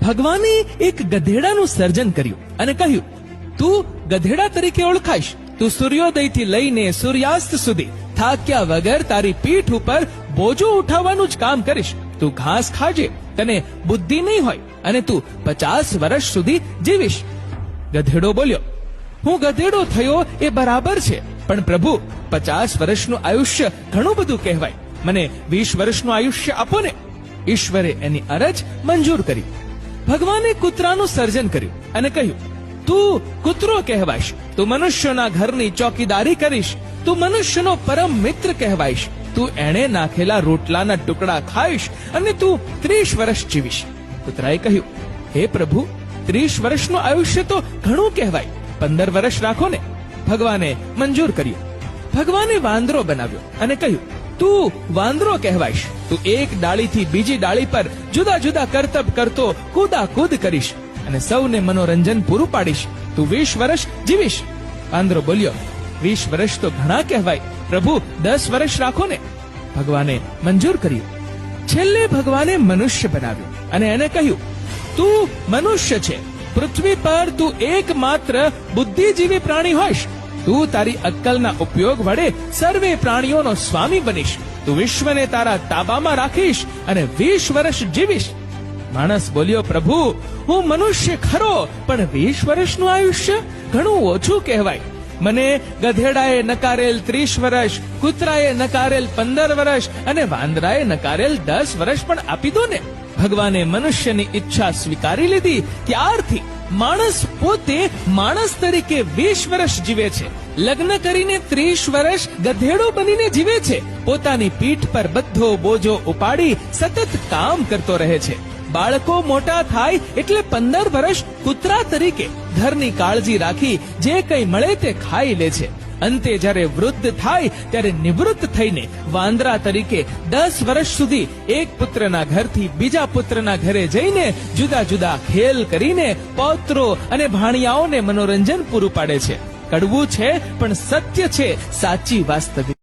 ભગવાને એક ગધેડાનું સર્જન કર્યું અને કહ્યું, તું ગધેડા તરીકે ઓળખાઈશ. તું સૂર્યોદયથી લઈને સૂર્યાસ્ત સુધી થાક્યા વગર તારી પીઠ ઉપર બોજો ઉઠાવવાનું જ કામ કરીશ. તું ઘાસ ખાજે, તને બુદ્ધિ નહીં હોય અને તું 50 વર્ષ સુધી જીવીશ. ગધેડો બોલ્યો, હું ગધેડો થયો એ બરાબર છે, પણ પ્રભુ 50 વર્ષનું આયુષ્ય ઘણું બધું કહેવાય. મને 20 વર્ષનું આયુષ્ય આપો ને. ઈશ્વરે એની અરજ મંજૂર કરી. ભગવાને કૂતરાનું સર્જન કર્યું અને કહ્યું, તું કૂતરો કહેવાઈશ. તું મનુષ્યોના ઘરની ચોકીદારી કરીશ. તું મનુષ્યનો પરમ મિત્ર કહેવાઈશ. તું એણે નાખેલા રોટલાના ટુકડા ખાઈશ અને તું 30 વર્ષ જીવીશ. કૂતરાએ કહ્યું, હે પ્રભુ, 30 વર્ષનું આયુષ્ય તો ઘણું કહેવાય. 15 વર્ષ રાખો ને. ભગવાને મંજૂર કર્યું. ભગવાને વાંદરો બનાવ્યો અને કહ્યું, તું વાંદરો કહેવાઈશ. તું એક ડાળીથી બીજી ડાળી પર જુદા જુદા કરતબ કરતો કૂદાકૂદ કરીશ અને સૌને મનોરંજન પૂરું પાડીશ. તું 20 વર્ષ જીવીશ. વાંદરો બોલ્યો, 20 વર્ષ તો ઘણા કહેવાય. પ્રભુ, 10 વર્ષ રાખો ને. ભગવાને મંજૂર કર્યું. છેલ્લે ભગવાને મનુષ્ય બનાવ્યો અને એને કહ્યું, તું મનુષ્ય છે. પૃથ્વી પર તું એકમાત્ર બુદ્ધિજીવી પ્રાણી હોઈશ. તું તારી અક્કલના ઉપયોગ વડે સર્વે પ્રાણીઓનો સ્વામી બનીશ. તું વિશ્વને તારા તાબામાં રાખીશ અને 20 વર્ષ જીવીશ. માણસ બોલ્યો, પ્રભુ, હું મનુષ્ય ખરો, પણ 20 વર્ષનું આયુષ્ય ઘણું ઓછું કહેવાય. મને ગધેડાએ નકારેલ 30 વર્ષ, કૂતરાએ નકારેલ 15 વર્ષ અને વાંદરાએ નકારેલ 10 વર્ષ પણ આપી દો ને. ભગવાને મનુષ્યની ઈચ્છા સ્વીકારી લીધી. ત્યારથી માણસ પોતે માણસ તરીકે 20 વર્ષ જીવે છે. લગ્ન કરીને 30 વર્ષ ગધેડો બનીને જીવે છે. પોતાની પીઠ પર બધો બોજો ઉપાડી સતત કામ કરતો રહે છે. બાળકો મોટા થાય એટલે 15 વર્ષ કૂતરા તરીકે ઘરની કાળજી રાખી જે કંઈ મળે તે ખાઈ લે છે. અંતે જ્યારે વૃદ્ધ થાય ત્યારે નિવૃત્ત થઈને વાંદરા તરીકે 10 વર્ષ સુધી એક પુત્રના ઘરથી બીજા પુત્રના ઘરે જઈને જુદા જુદા ખેલ કરીને પૌત્રો અને ભાણિયાઓને મનોરંજન પૂરું પાડે છે. કડવું છે પણ સત્ય છે, સાચી વાસ્તવિક.